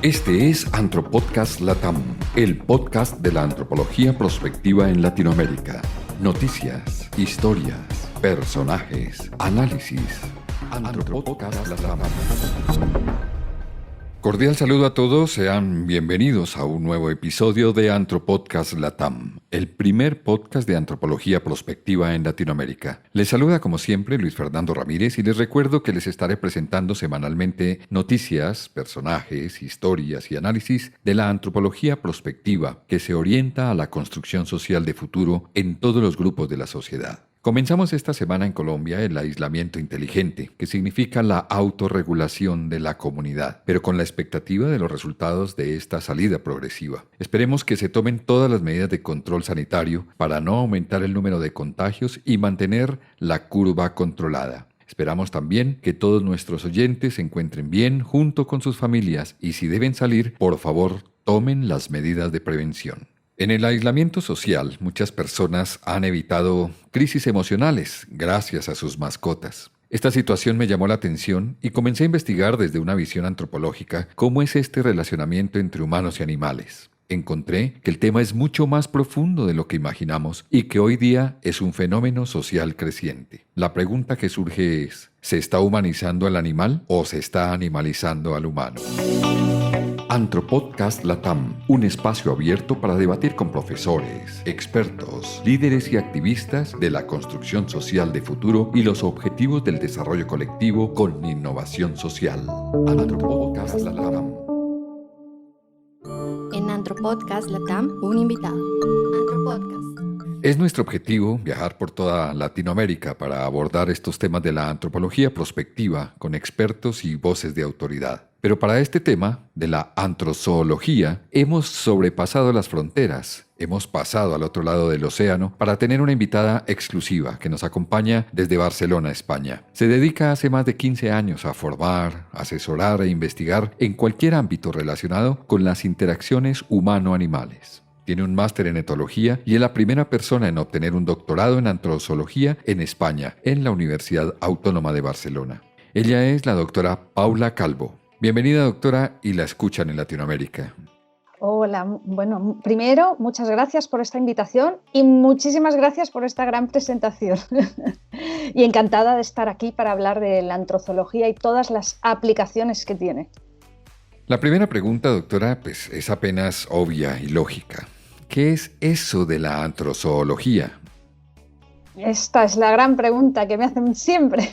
Este es Antropodcast Latam, el podcast de la antropología prospectiva en Latinoamérica. Noticias, historias, personajes, análisis. Antropodcast Latam. Cordial saludo a todos, sean bienvenidos a un nuevo episodio de Antropodcast Latam, el primer podcast de antropología prospectiva en Latinoamérica. Les saluda como siempre Luis Fernando Ramírez y les recuerdo que les estaré presentando semanalmente noticias, personajes, historias y análisis de la antropología prospectiva que se orienta a la construcción social de futuro en todos los grupos de la sociedad. Comenzamos esta semana en Colombia el aislamiento inteligente, que significa la autorregulación de la comunidad, pero con la expectativa de los resultados de esta salida progresiva. Esperemos que se tomen todas las medidas de control sanitario para no aumentar el número de contagios y mantener la curva controlada. Esperamos también que todos nuestros oyentes se encuentren bien junto con sus familias y si deben salir, por favor, tomen las medidas de prevención. En el aislamiento social, muchas personas han evitado crisis emocionales gracias a sus mascotas. Esta situación me llamó la atención y comencé a investigar desde una visión antropológica cómo es este relacionamiento entre humanos y animales. Encontré que el tema es mucho más profundo de lo que imaginamos y que hoy día es un fenómeno social creciente. La pregunta que surge es, ¿se está humanizando al animal o se está animalizando al humano? Antropodcast Latam, un espacio abierto para debatir con profesores, expertos, líderes y activistas de la construcción social de futuro y los objetivos del desarrollo colectivo con innovación social. Antropodcast Latam. En Antropodcast Latam, un invitado. Antropodcast. Es nuestro objetivo viajar por toda Latinoamérica para abordar estos temas de la antropología prospectiva con expertos y voces de autoridad. Pero para este tema de la antrozoología hemos sobrepasado las fronteras, hemos pasado al otro lado del océano para tener una invitada exclusiva que nos acompaña desde Barcelona, España. Se dedica hace más de 15 años a formar, asesorar e investigar en cualquier ámbito relacionado con las interacciones humano-animales. Tiene un máster en etología y es la primera persona en obtener un doctorado en antrozoología en España, en la Universidad Autónoma de Barcelona. Ella es la doctora Paula Calvo. Bienvenida, doctora, y la escuchan en Latinoamérica. Hola, bueno, primero, muchas gracias por esta invitación y muchísimas gracias por esta gran presentación. Y encantada de estar aquí para hablar de la antrozoología y todas las aplicaciones que tiene. La primera pregunta, doctora, es apenas obvia y lógica. ¿Qué es eso de la antrozoología? Esta es la gran pregunta que me hacen siempre.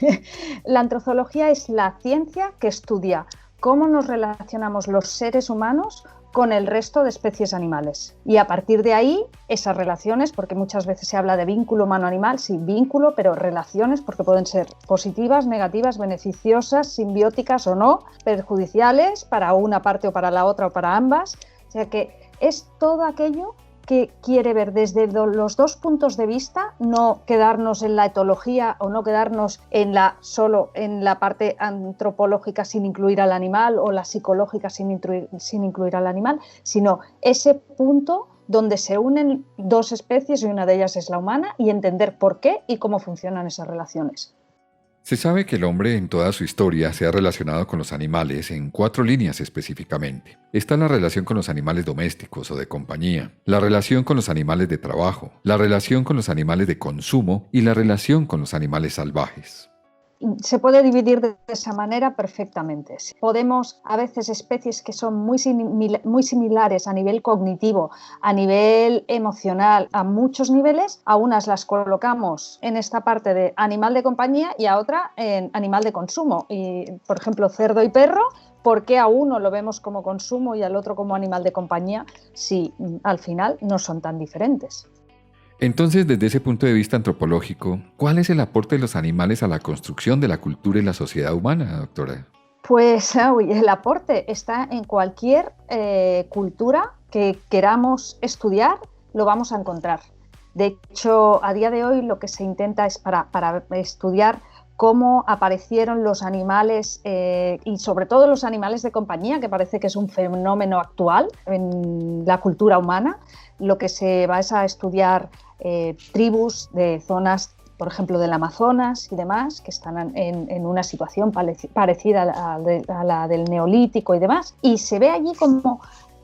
La antrozoología es la ciencia que estudia cómo nos relacionamos los seres humanos con el resto de especies animales. Y a partir de ahí, esas relaciones, porque muchas veces se habla de vínculo humano-animal, sí, vínculo, pero relaciones, porque pueden ser positivas, negativas, beneficiosas, simbióticas o no, perjudiciales para una parte o para la otra o para ambas. O sea que es todo aquello que quiere ver desde los dos puntos de vista, no quedarnos en la etología o no quedarnos solo en la parte antropológica sin incluir al animal o la psicológica sin incluir al animal, sino ese punto donde se unen dos especies y una de ellas es la humana y entender por qué y cómo funcionan esas relaciones. Se sabe que el hombre en toda su historia se ha relacionado con los animales en 4 líneas específicamente. Está la relación con los animales domésticos o de compañía, la relación con los animales de trabajo, la relación con los animales de consumo y la relación con los animales salvajes. Se puede dividir de esa manera perfectamente. Podemos, a veces, especies que son muy similares a nivel cognitivo, a nivel emocional, a muchos niveles, a unas las colocamos en esta parte de animal de compañía y a otra en animal de consumo. Y, por ejemplo, cerdo y perro, ¿por qué a uno lo vemos como consumo y al otro como animal de compañía si al final no son tan diferentes? Entonces, desde ese punto de vista antropológico, ¿cuál es el aporte de los animales a la construcción de la cultura y la sociedad humana, doctora? Pues el aporte está en cualquier cultura que queramos estudiar, lo vamos a encontrar. De hecho, a día de hoy lo que se intenta es para estudiar cómo aparecieron los animales y sobre todo los animales de compañía, que parece que es un fenómeno actual en la cultura humana. Lo que se va es a estudiar tribus de zonas por ejemplo, del Amazonas y demás, que están en una situación parecida a la del Neolítico y demás, y se ve allí como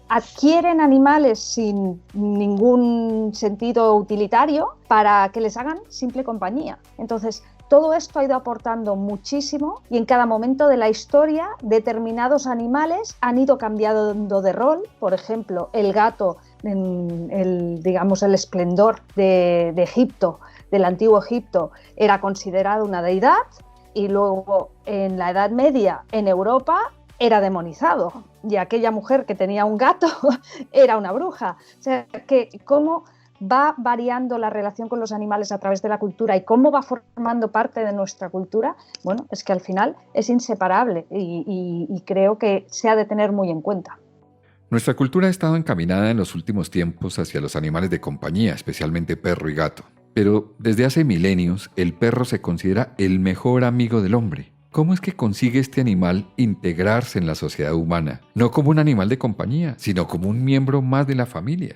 adquieren animales sin ningún sentido utilitario para que les hagan simple compañía. Entonces, todo esto ha ido aportando muchísimo y en cada momento de la historia determinados animales han ido cambiando de rol. Por ejemplo, el gato, en el esplendor de Egipto, del antiguo Egipto, era considerado una deidad, y luego en la Edad Media en Europa era demonizado, y aquella mujer que tenía un gato era una bruja. O sea, que cómo va variando la relación con los animales a través de la cultura y cómo va formando parte de nuestra cultura, bueno, es que al final es inseparable y creo que se ha de tener muy en cuenta. Nuestra cultura ha estado encaminada en los últimos tiempos hacia los animales de compañía, especialmente perro y gato. Pero desde hace milenios, el perro se considera el mejor amigo del hombre. ¿Cómo es que consigue este animal integrarse en la sociedad humana? No como un animal de compañía, sino como un miembro más de la familia.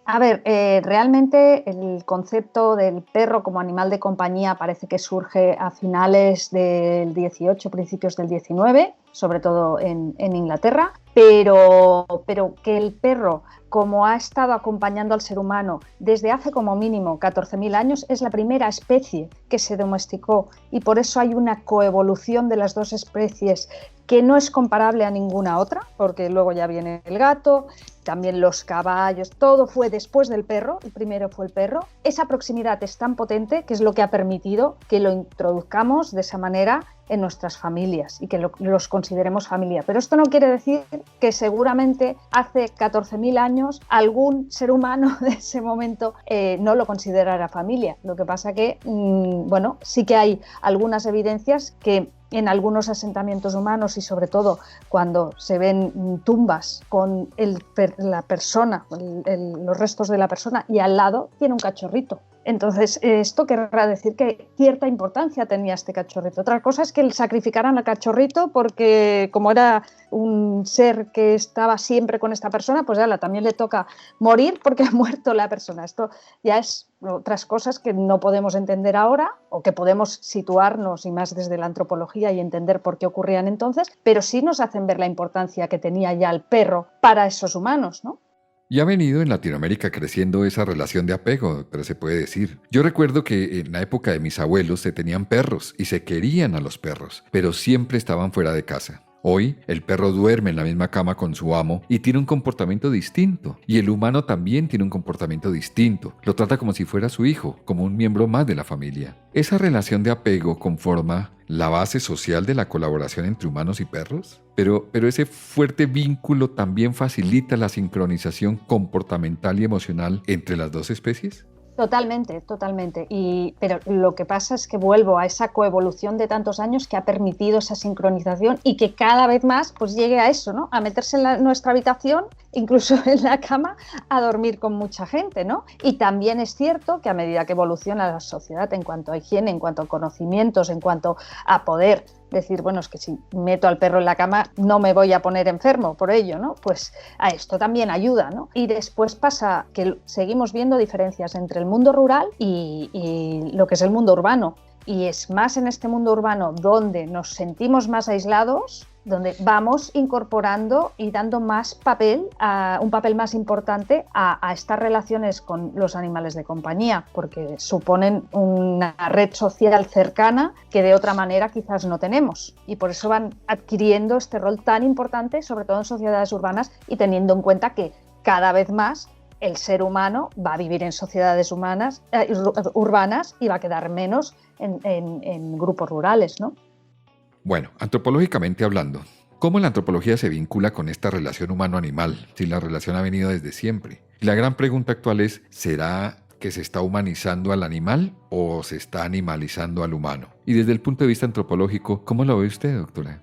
A ver, realmente el concepto del perro como animal de compañía parece que surge a finales del 18, principios del 19, sobre todo en Inglaterra, pero que el perro, como ha estado acompañando al ser humano desde hace como mínimo 14.000 años, es la primera especie que se domesticó, y por eso hay una coevolución de las dos especies que no es comparable a ninguna otra, porque luego ya viene el gato, también los caballos, todo fue después del perro, el primero fue el perro. Esa proximidad es tan potente que es lo que ha permitido que lo introduzcamos de esa manera en nuestras familias y que los consideremos familia. Pero esto no quiere decir que seguramente hace 14.000 años algún ser humano de ese momento no lo considerara familia. Lo que pasa que, bueno, sí que hay algunas evidencias que en algunos asentamientos humanos, y sobre todo cuando se ven tumbas con la persona, los restos de la persona, y al lado tiene un cachorrito. Entonces, esto querrá decir que cierta importancia tenía este cachorrito. Otra cosa es que sacrificaran al cachorrito porque, como era un ser que estaba siempre con esta persona, pues ya también le toca morir porque ha muerto la persona. Esto ya es otras cosas que no podemos entender ahora, o que podemos situarnos y más desde la antropología y entender por qué ocurrían entonces, pero sí nos hacen ver la importancia que tenía ya el perro para esos humanos, ¿no? Y ha venido en Latinoamérica creciendo esa relación de apego, pero se puede decir. Yo recuerdo que en la época de mis abuelos se tenían perros y se querían a los perros, pero siempre estaban fuera de casa. Hoy, el perro duerme en la misma cama con su amo y tiene un comportamiento distinto. Y el humano también tiene un comportamiento distinto. Lo trata como si fuera su hijo, como un miembro más de la familia. ¿Esa relación de apego conforma la base social de la colaboración entre humanos y perros? Pero ese fuerte vínculo también facilita la sincronización comportamental y emocional entre las dos especies. Totalmente, totalmente. Pero lo que pasa es que vuelvo a esa coevolución de tantos años que ha permitido esa sincronización y que cada vez más pues llegue a eso, ¿no? A meterse en nuestra habitación, incluso en la cama, a dormir con mucha gente, ¿no? Y también es cierto que a medida que evoluciona la sociedad en cuanto a higiene, en cuanto a conocimientos, en cuanto a poder decir, bueno, es que si meto al perro en la cama no me voy a poner enfermo por ello, ¿no? Pues a esto también ayuda, ¿no? Y después pasa que seguimos viendo diferencias entre el mundo rural y lo que es el mundo urbano. Y es más en este mundo urbano donde nos sentimos más aislados, donde vamos incorporando y dando más un papel más importante a estas relaciones con los animales de compañía, porque suponen una red social cercana que de otra manera quizás no tenemos, y por eso van adquiriendo este rol tan importante, sobre todo en sociedades urbanas, y teniendo en cuenta que cada vez más el ser humano va a vivir en sociedades urbanas y va a quedar menos en grupos rurales, ¿no? Bueno, antropológicamente hablando, ¿cómo la antropología se vincula con esta relación humano-animal? Si la relación ha venido desde siempre. Y la gran pregunta actual es, ¿será que se está humanizando al animal o se está animalizando al humano? Y desde el punto de vista antropológico, ¿cómo lo ve usted, doctora?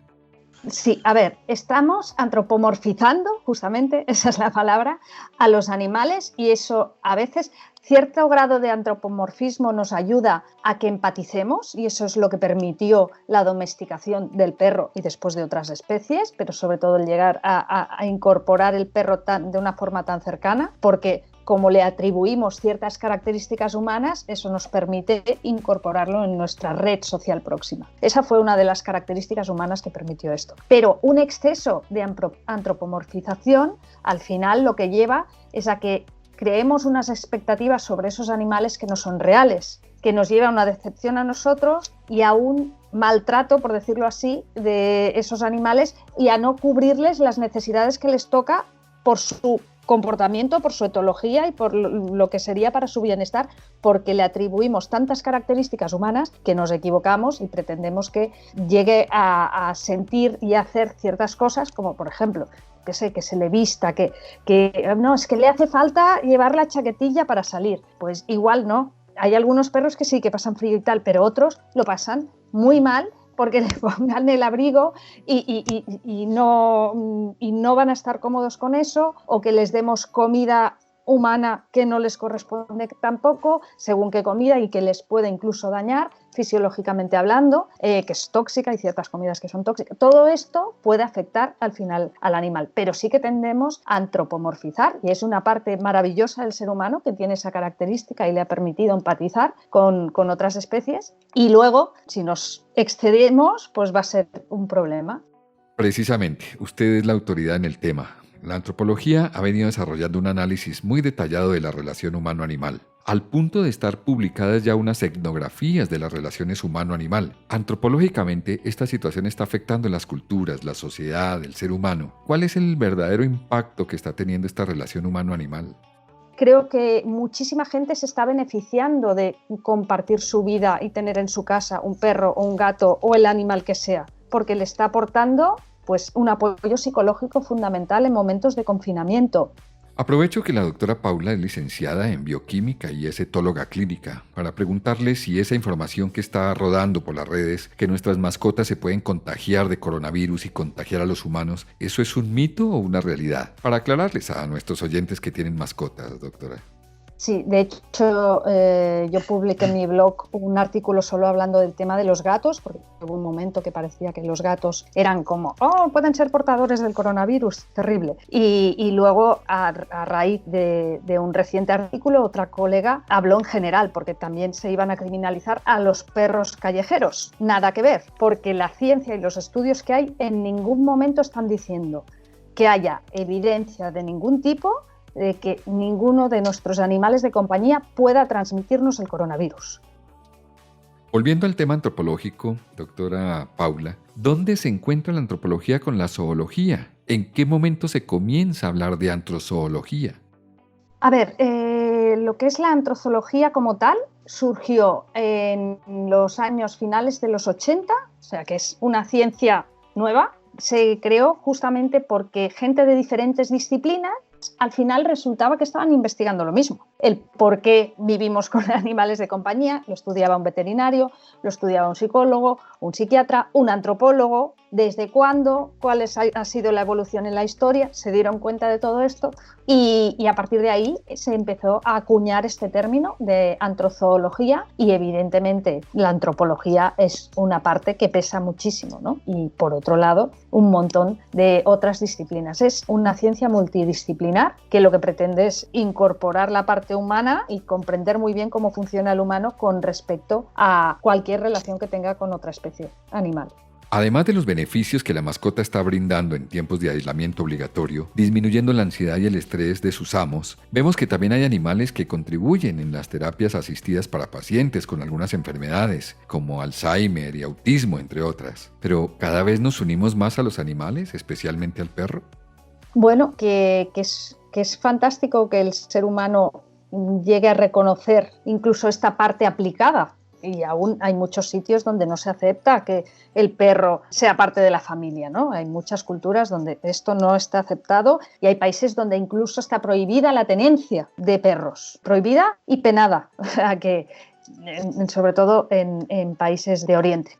Sí, a ver, estamos antropomorfizando, justamente, esa es la palabra, a los animales, y eso a veces, cierto grado de antropomorfismo nos ayuda a que empaticemos, y eso es lo que permitió la domesticación del perro y después de otras especies, pero sobre todo el llegar a incorporar el perro de una forma tan cercana, porque como le atribuimos ciertas características humanas, eso nos permite incorporarlo en nuestra red social próxima. Esa fue una de las características humanas que permitió esto. Pero un exceso de antropomorfización, al final lo que lleva es a que creemos unas expectativas sobre esos animales que no son reales, que nos lleva a una decepción a nosotros y a un maltrato, por decirlo así, de esos animales y a no cubrirles las necesidades que les toca por su comportamiento, por su etología y por lo que sería para su bienestar, porque le atribuimos tantas características humanas que nos equivocamos y pretendemos que llegue a sentir y a hacer ciertas cosas, como por ejemplo, que se le vista, que no, es que le hace falta llevar la chaquetilla para salir. Pues igual no. Hay algunos perros que sí, que pasan frío y tal, pero otros lo pasan muy mal porque le pongan el abrigo y no van a estar cómodos con eso, o que les demos comida humana que no les corresponde tampoco, según qué comida, y que les puede incluso dañar fisiológicamente hablando, que es tóxica, y ciertas comidas que son tóxicas. Todo esto puede afectar al final al animal, pero sí que tendemos a antropomorfizar, y es una parte maravillosa del ser humano que tiene esa característica y le ha permitido empatizar con otras especies, y luego, si nos excedemos, pues va a ser un problema. Precisamente, usted es la autoridad en el tema. La antropología ha venido desarrollando un análisis muy detallado de la relación humano-animal, al punto de estar publicadas ya unas etnografías de las relaciones humano-animal. Antropológicamente, esta situación está afectando las culturas, la sociedad, el ser humano. ¿Cuál es el verdadero impacto que está teniendo esta relación humano-animal? Creo que muchísima gente se está beneficiando de compartir su vida y tener en su casa un perro o un gato o el animal que sea, porque le está aportando pues un apoyo psicológico fundamental en momentos de confinamiento. Aprovecho que la doctora Paula es licenciada en bioquímica y es etóloga clínica para preguntarle si esa información que está rodando por las redes, que nuestras mascotas se pueden contagiar de coronavirus y contagiar a los humanos, ¿eso es un mito o una realidad? Para aclararles a nuestros oyentes que tienen mascotas, doctora. Sí, de hecho yo publiqué en mi blog un artículo solo hablando del tema de los gatos, porque hubo un momento que parecía que los gatos eran como, pueden ser portadores del coronavirus, terrible. Y luego a raíz de un reciente artículo, otra colega habló en general, porque también se iban a criminalizar a los perros callejeros. Nada que ver, porque la ciencia y los estudios que hay en ningún momento están diciendo que haya evidencia de ningún tipo de que ninguno de nuestros animales de compañía pueda transmitirnos el coronavirus. Volviendo al tema antropológico, doctora Paula, ¿dónde se encuentra la antropología con la zoología? ¿En qué momento se comienza a hablar de antrozoología? A ver, lo que es la antrozoología como tal surgió en los años finales de los 80, o sea que es una ciencia nueva. Se creó justamente porque gente de diferentes disciplinas al final resultaba que estaban investigando lo mismo. El por qué vivimos con animales de compañía lo estudiaba un veterinario, lo estudiaba un psicólogo, un psiquiatra, un antropólogo. ¿Desde cuándo? ¿Cuál ha sido la evolución en la historia? Se dieron cuenta de todo esto y a partir de ahí se empezó a acuñar este término de antrozoología, y evidentemente la antropología es una parte que pesa muchísimo, ¿no? Y por otro lado, un montón de otras disciplinas. Es una ciencia multidisciplinar que lo que pretende es incorporar la parte humana y comprender muy bien cómo funciona el humano con respecto a cualquier relación que tenga con otra especie animal. Además de los beneficios que la mascota está brindando en tiempos de aislamiento obligatorio, disminuyendo la ansiedad y el estrés de sus amos, vemos que también hay animales que contribuyen en las terapias asistidas para pacientes con algunas enfermedades, como Alzheimer y autismo, entre otras. Pero ¿cada vez nos unimos más a los animales, especialmente al perro? Bueno, que es fantástico que el ser humano llegue a reconocer incluso esta parte aplicada. Y aún hay muchos sitios donde no se acepta que el perro sea parte de la familia, ¿no? Hay muchas culturas donde esto no está aceptado y hay países donde incluso está prohibida la tenencia de perros. Prohibida y penada, sobre todo en países de Oriente.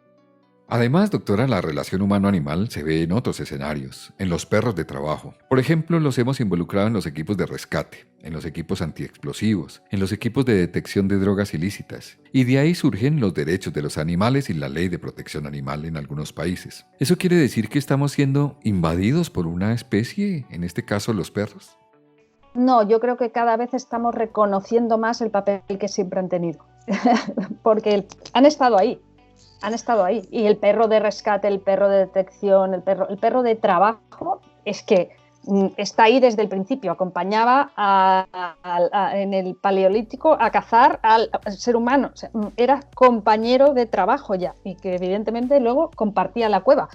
Además, doctora, la relación humano-animal se ve en otros escenarios, en los perros de trabajo. Por ejemplo, los hemos involucrado en los equipos de rescate, en los equipos antiexplosivos, en los equipos de detección de drogas ilícitas. Y de ahí surgen los derechos de los animales y la ley de protección animal en algunos países. ¿Eso quiere decir que estamos siendo invadidos por una especie, en este caso los perros? No, yo creo que cada vez estamos reconociendo más el papel que siempre han tenido, porque han estado ahí. Y el perro de rescate, el perro de detección, el perro de trabajo, es que está ahí desde el principio. Acompañaba en el Paleolítico a cazar al ser humano. O sea, era compañero de trabajo ya, y que evidentemente luego compartía la cueva.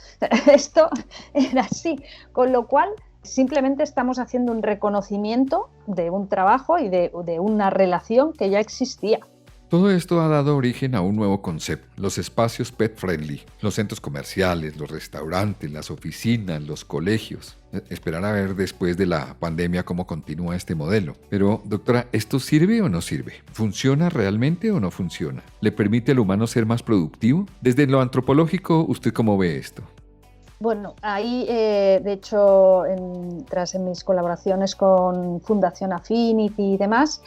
Esto era así. Con lo cual, simplemente estamos haciendo un reconocimiento de un trabajo y de una relación que ya existía. Todo esto ha dado origen a un nuevo concepto, los espacios pet friendly, los centros comerciales, los restaurantes, las oficinas, los colegios. Esperar a ver después de la pandemia cómo continúa este modelo. Pero, doctora, ¿esto sirve o no sirve? ¿Funciona realmente o no funciona? ¿Le permite al humano ser más productivo? Desde lo antropológico, ¿usted cómo ve esto? Bueno, ahí, de hecho, tras mis colaboraciones con Fundación Affinity y demás,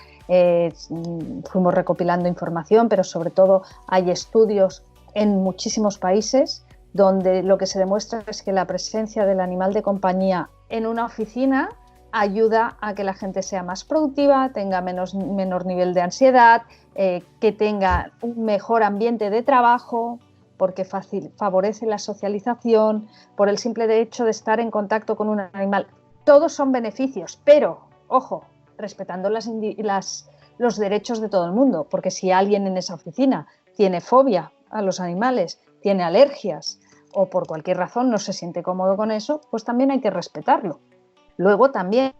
fuimos recopilando información, pero sobre todo hay estudios en muchísimos países donde lo que se demuestra es que la presencia del animal de compañía en una oficina ayuda a que la gente sea más productiva, tenga menor nivel de ansiedad, que tenga un mejor ambiente de trabajo, porque favorece la socialización, por el simple hecho de estar en contacto con un animal. Todos son beneficios, pero, ojo, respetando los derechos de todo el mundo, porque si alguien en esa oficina tiene fobia a los animales, tiene alergias o por cualquier razón no se siente cómodo con eso, pues también hay que respetarlo. Luego también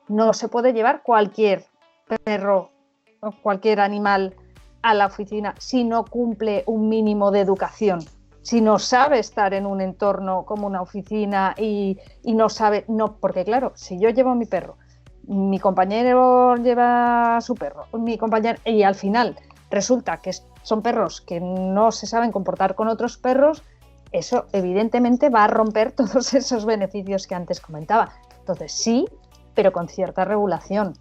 no se puede llevar cualquier perro o cualquier animal a la oficina si no cumple un mínimo de educación, si no sabe estar en un entorno como una oficina y no sabe, no, porque claro, si yo llevo a mi perro, mi compañero lleva a su perro, mi compañero, y al final resulta que son perros que no se saben comportar con otros perros, eso evidentemente va a romper todos esos beneficios que antes comentaba. Entonces sí, pero con cierta regulación.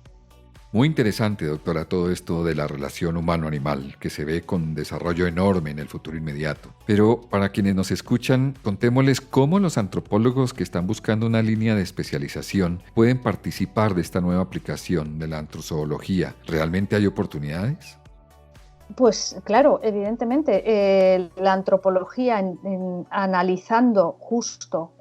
Muy interesante, doctora, todo esto de la relación humano-animal, que se ve con desarrollo enorme en el futuro inmediato. Pero para quienes nos escuchan, contémosles cómo los antropólogos que están buscando una línea de especialización pueden participar de esta nueva aplicación de la antrozoología. ¿Realmente hay oportunidades? Pues claro, evidentemente, la antropología, analizando justo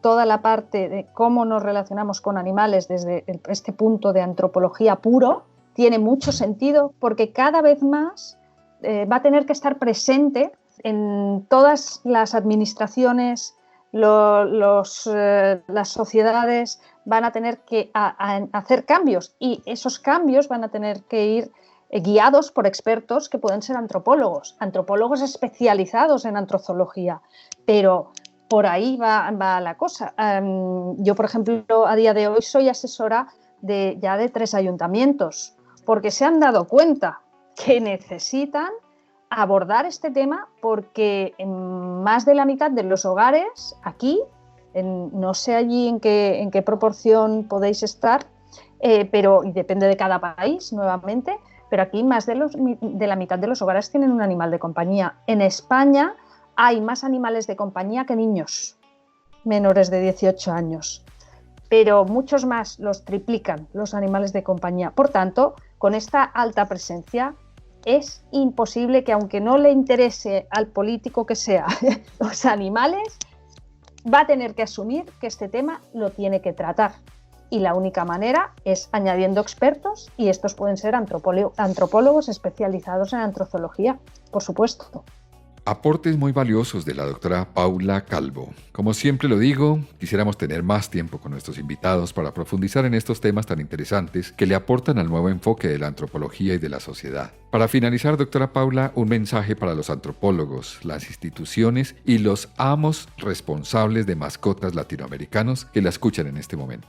toda la parte de cómo nos relacionamos con animales desde este punto de antropología puro, tiene mucho sentido porque cada vez más va a tener que estar presente en todas las administraciones, las sociedades van a tener que hacer cambios y esos cambios van a tener que ir guiados por expertos que pueden ser antropólogos especializados en antrozoología, pero por ahí va la cosa. Yo, por ejemplo, a día de hoy soy asesora ya de 3 ayuntamientos, porque se han dado cuenta que necesitan abordar este tema porque en más de la mitad de los hogares aquí, no sé allí en qué proporción podéis estar, pero y depende de cada país nuevamente, pero aquí más de la mitad de los hogares tienen un animal de compañía. En España hay más animales de compañía que niños menores de 18 años, pero muchos más, los triplican los animales de compañía. Por tanto, con esta alta presencia es imposible que, aunque no le interese al político que sea los animales, va a tener que asumir que este tema lo tiene que tratar. Y la única manera es añadiendo expertos, y estos pueden ser antropólogos especializados en antrozoología, por supuesto. Aportes muy valiosos de la doctora Paula Calvo. Como siempre lo digo, quisiéramos tener más tiempo con nuestros invitados para profundizar en estos temas tan interesantes que le aportan al nuevo enfoque de la antropología y de la sociedad. Para finalizar, doctora Paula, un mensaje para los antropólogos, las instituciones y los amos responsables de mascotas latinoamericanos que la escuchan en este momento.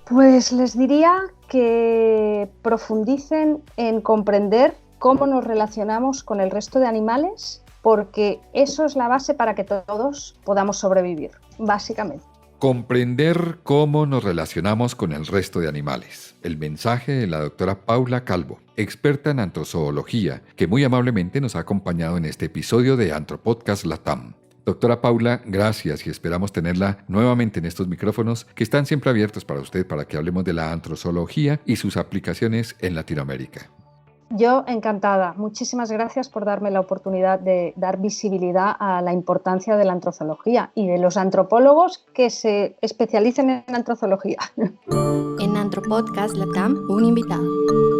Pues les diría que profundicen en comprender cómo nos relacionamos con el resto de animales, porque eso es la base para que todos podamos sobrevivir, básicamente. Comprender cómo nos relacionamos con el resto de animales. El mensaje de la doctora Paula Calvo, experta en antrozoología, que muy amablemente nos ha acompañado en este episodio de Antropodcast Latam. Doctora Paula, gracias y esperamos tenerla nuevamente en estos micrófonos que están siempre abiertos para usted para que hablemos de la antrozoología y sus aplicaciones en Latinoamérica. Yo encantada. Muchísimas gracias por darme la oportunidad de dar visibilidad a la importancia de la antrozoología y de los antropólogos que se especialicen en antrozoología. En Antropodcast Latam, un invitado.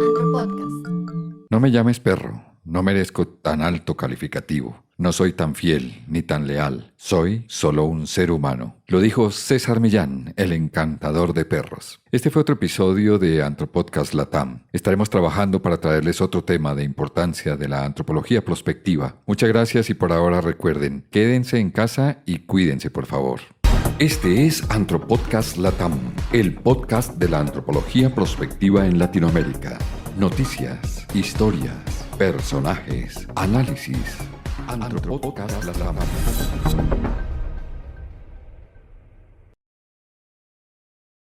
Antropodcast. No me llames perro, no merezco tan alto calificativo. No soy tan fiel ni tan leal, soy solo un ser humano. Lo dijo César Millán, el encantador de perros. Este fue otro episodio de Antropodcast Latam. Estaremos trabajando para traerles otro tema de importancia de la antropología prospectiva. Muchas gracias y por ahora recuerden, quédense en casa y cuídense por favor. Este es Antropodcast Latam, el podcast de la antropología prospectiva en Latinoamérica. Noticias, historias, personajes, análisis. Antropodcast Latam.